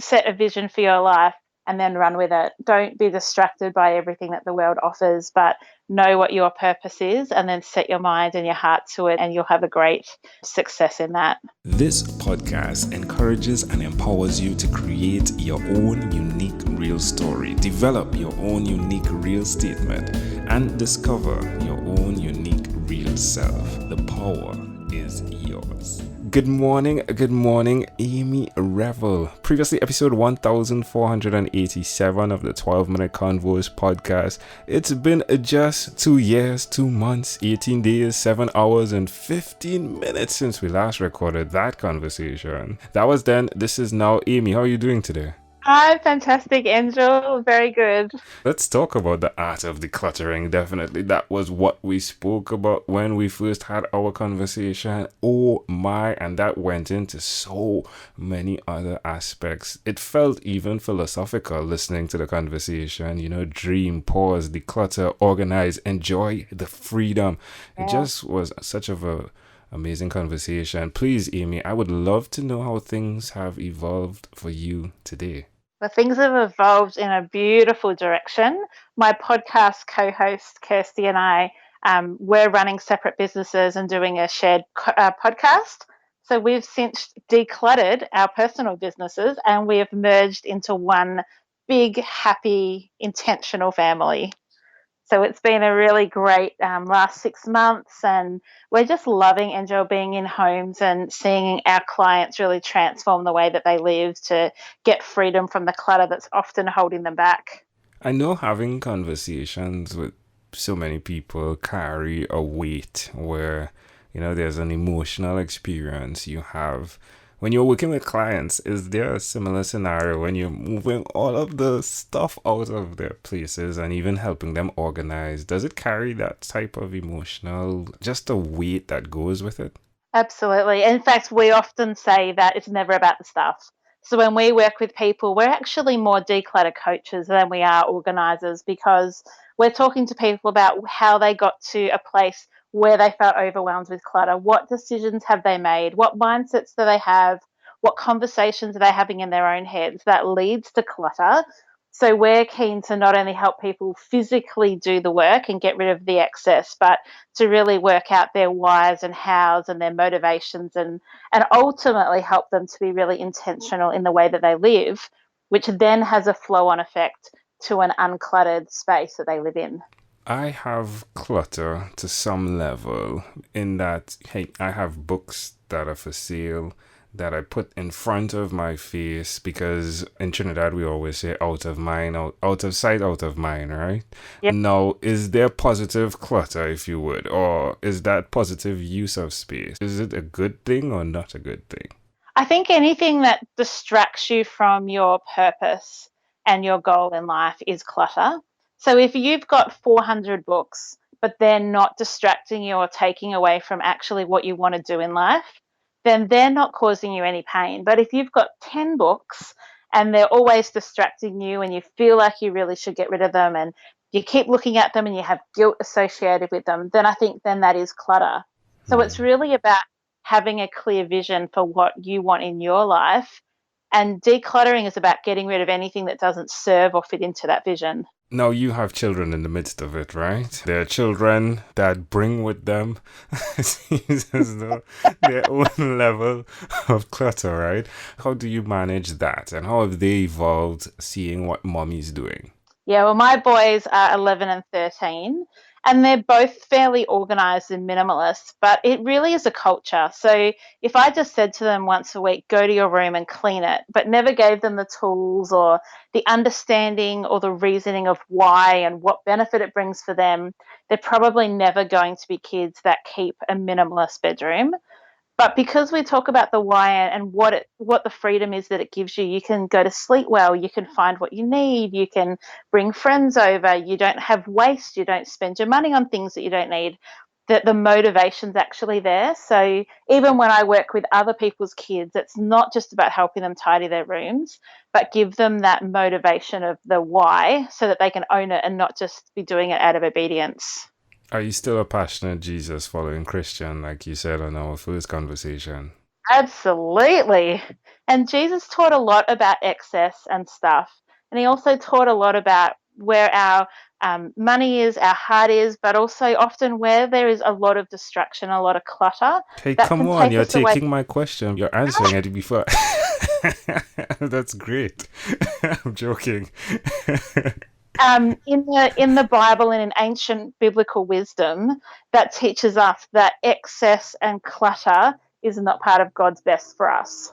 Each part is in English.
set a vision for your life and then run with it. Don't be distracted by everything that the world offers, but know what your purpose is and then set your mind and your heart to it, and you'll have a great success in that. This podcast encourages and empowers you to create your own unique real story, develop your own unique real statement, and discover your own unique real self. The power is yours. Good morning, Amy Revell. Previously, episode 1487 of the 12-Minute Convos podcast. It's been just 2 years, 2 months, 18 days, 7 hours, and 15 minutes since we last recorded that conversation. That was then. This is now. Amy, how are you doing today? Hi, fantastic, Angel. Very good. Let's talk about the art of decluttering. Definitely, that was what we spoke about when we first had our conversation. Oh my, and that went into so many other aspects. It felt even philosophical listening to the conversation. You know, dream, pause, declutter, organize, enjoy the freedom. Yeah. It just was such of a amazing conversation. Please, Amy, I would love to know how things have evolved for you today. Well, things have evolved in a beautiful direction. My podcast co-host, Kirsty, and I, we're running separate businesses and doing a shared podcast. So we've since decluttered our personal businesses and we have merged into one big, happy, intentional family. So it's been a really great last 6 months, and we're just loving Angel being in homes and seeing our clients really transform the way that they live to get freedom from the clutter that's often holding them back. I know having conversations with so many people carry a weight where, you know, there's an emotional experience you have. When you're working with clients, is there a similar scenario when you're moving all of the stuff out of their places and even helping them organize? Does it carry that type of emotional, just a weight that goes with it? Absolutely. In fact, we often say that it's never about the stuff. So when we work with people, we're actually more declutter coaches than we are organisers, because we're talking to people about how they got to a place where they felt overwhelmed with clutter. What decisions have they made? What mindsets do they have? What conversations are they having in their own heads that leads to clutter? So we're keen to not only help people physically do the work and get rid of the excess, but to really work out their whys and hows and their motivations, and ultimately help them to be really intentional in the way that they live, which then has a flow-on effect to an uncluttered space that they live in. I have clutter to some level in that, hey, I have books that are for sale that I put in front of my face because in Trinidad we always say out of mind, out of sight, out of mind, right? Yep. Now, is there positive clutter, if you would, or is that positive use of space? Is it a good thing or not a good thing? I think anything that distracts you from your purpose and your goal in life is clutter. So if you've got 400 books, but they're not distracting you or taking away from actually what you want to do in life, then they're not causing you any pain. But if you've got 10 books and they're always distracting you and you feel like you really should get rid of them and you keep looking at them and you have guilt associated with them, then I think then that is clutter. So it's really about having a clear vision for what you want in your life. And decluttering is about getting rid of anything that doesn't serve or fit into that vision. Now, you have children in the midst of it, right? There are children that bring with them, it seems as though, their own level of clutter, right? How do you manage that? And how have they evolved seeing what mommy's doing? Yeah, well, my boys are 11 and 13, and they're both fairly organised and minimalist, but it really is a culture. So if I just said to them once a week, go to your room and clean it, but never gave them the tools or the understanding or the reasoning of why and what benefit it brings for them, they're probably never going to be kids that keep a minimalist bedroom. But because we talk about the why and what the freedom is that it gives you, you can go to sleep well, you can find what you need, you can bring friends over, you don't have waste, you don't spend your money on things that you don't need, that the motivation's actually there. So even when I work with other people's kids, it's not just about helping them tidy their rooms, but give them that motivation of the why so that they can own it and not just be doing it out of obedience. Are you still a passionate Jesus following Christian, like you said on our first conversation? Absolutely. And Jesus taught a lot about excess and stuff. And he also taught a lot about where our money is, our heart is, but also often where there is a lot of distraction, a lot of clutter Hey, that come can on, take you're us away. taking my question. You're answering it before. That's great. I'm joking. In the Bible and in ancient biblical wisdom, that teaches us that excess and clutter is not part of God's best for us.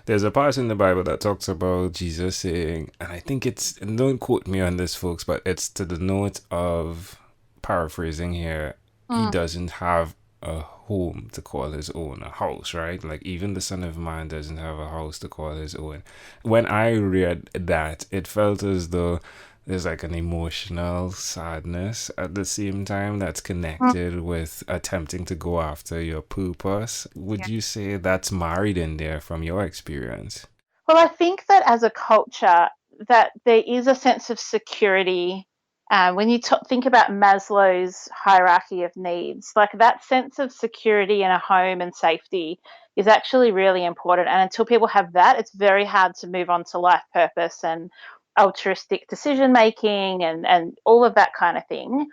There's a part in the Bible that talks about Jesus saying, and I think it's, and don't quote me on this, folks, but it's to the note of, paraphrasing here, he Mm. doesn't have a home to call his own, a house, right? Like even the Son of Man doesn't have a house to call his own. When I read that, it felt as though there's like an emotional sadness at the same time that's connected with attempting to go after your purpose. Would you say that's married in there from your experience? Well, I think that as a culture, that there is a sense of security. When you think about Maslow's hierarchy of needs, like that sense of security in a home and safety is actually really important. And until people have that, it's very hard to move on to life purpose and altruistic decision making and all of that kind of thing.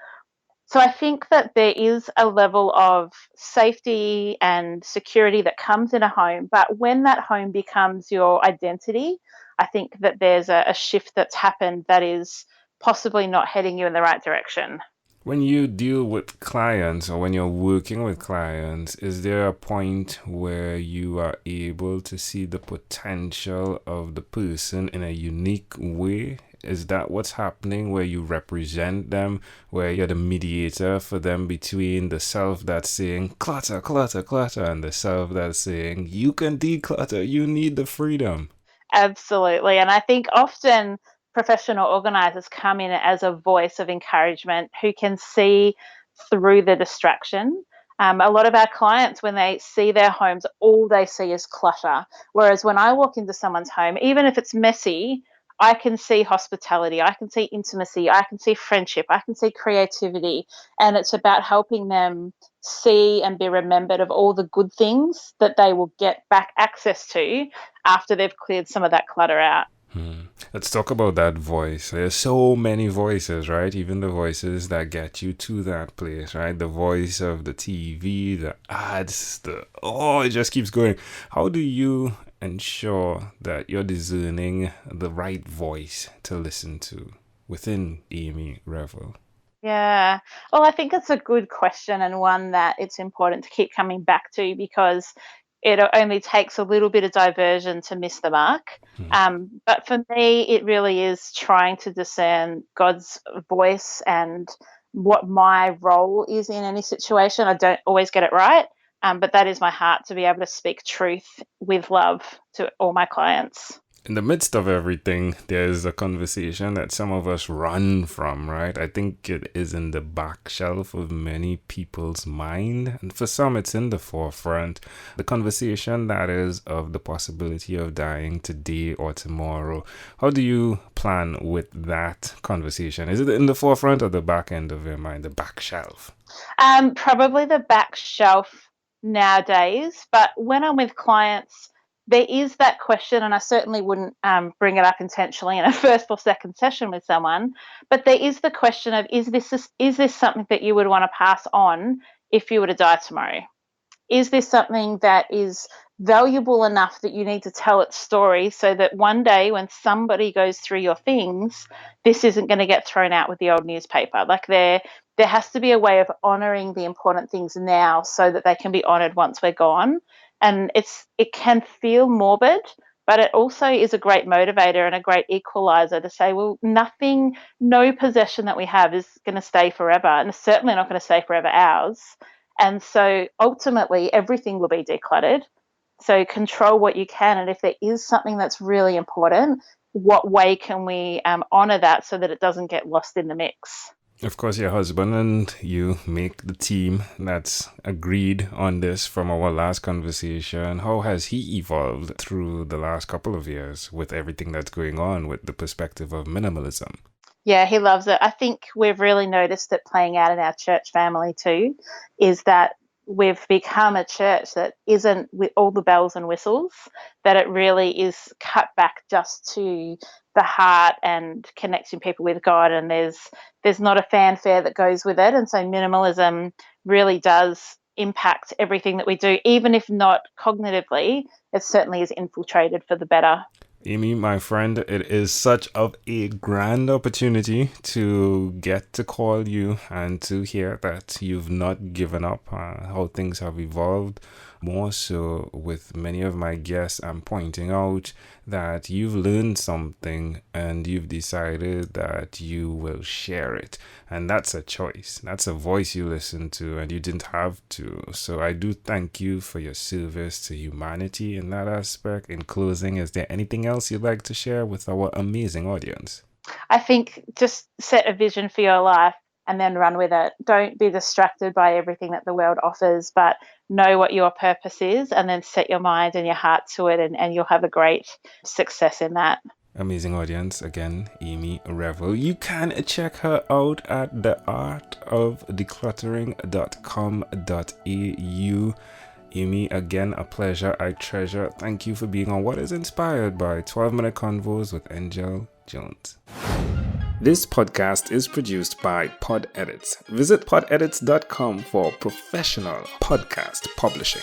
So I think that there is a level of safety and security that comes in a home, but when that home becomes your identity, I think that there's a shift that's happened that is possibly not heading you in the right direction. When you deal with clients or when you're working with clients, is there a point where you are able to see the potential of the person in a unique way? Is that what's happening where you represent them, where you're the mediator for them between the self that's saying clutter, clutter, clutter, and the self that's saying you can declutter, you need the freedom? Absolutely. And I think often professional organisers come in as a voice of encouragement who can see through the distraction. A lot of our clients, when they see their homes, all they see is clutter. Whereas when I walk into someone's home, even if it's messy, I can see hospitality, I can see intimacy, I can see friendship, I can see creativity. And it's about helping them see and be remembered of all the good things that they will get back access to after they've cleared some of that clutter out. Let's talk about that voice. There's so many voices, right? Even the voices that get you to that place, right? The voice of the TV, the ads, it just keeps going. How do you ensure that you're discerning the right voice to listen to within Amy Revell? Yeah. Well, I think it's a good question and one that it's important to keep coming back to because it only takes a little bit of diversion to miss the mark. But for me, it really is trying to discern God's voice and what my role is in any situation. I don't always get it right, but that is my heart to be able to speak truth with love to all my clients. In the midst of everything, there's a conversation that some of us run from, right? I think it is in the back shelf of many people's mind, and for some, it's in the forefront. The conversation that is of the possibility of dying today or tomorrow. How do you plan with that conversation? Is it in the forefront or the back end of your mind, the back shelf? Probably the back shelf nowadays, but when I'm with clients, there is that question, and I certainly wouldn't bring it up intentionally in a first or second session with someone. But there is the question of is this something that you would want to pass on if you were to die tomorrow? Is this something that is valuable enough that you need to tell its story so that one day when somebody goes through your things, this isn't going to get thrown out with the old newspaper? Like there has to be a way of honoring the important things now so that they can be honored once we're gone. And it can feel morbid, but it also is a great motivator and a great equalizer to say, well, no possession that we have is going to stay forever, and it's certainly not going to stay forever ours. And so ultimately, everything will be decluttered. So control what you can. And if there is something that's really important, what way can we honour that so that it doesn't get lost in the mix? Of course, your husband and you make the team that's agreed on this from our last conversation. How has he evolved through the last couple of years with everything that's going on with the perspective of minimalism? Yeah, he loves it. I think we've really noticed it playing out in our church family too, is that we've become a church that isn't with all the bells and whistles, that it really is cut back just to the heart and connecting people with God, and there's not a fanfare that goes with it. And so minimalism really does impact everything that we do, even if not cognitively, it certainly is infiltrated for the better. Amy, my friend, it is such of a grand opportunity to get to call you and to hear that you've not given up, how things have evolved. More so with many of my guests, I'm pointing out that you've learned something and you've decided that you will share it. And that's a choice. That's a voice you listen to, and you didn't have to. So I do thank you for your service to humanity in that aspect. In closing, is there anything else you'd like to share with our amazing audience? I think just set a vision for your life and then run with it. Don't be distracted by everything that the world offers, but know what your purpose is and then set your mind and your heart to it, and you'll have a great success in that. Amazing audience, again, Amy Revell. You can check her out at theartofdecluttering.com.au. Amy, again, a pleasure. I treasure. Thank you for being on what is inspired by 12-Minute Convos with Angel Jones. This podcast is produced by Pod Edits. Visit podedits.com for professional podcast publishing.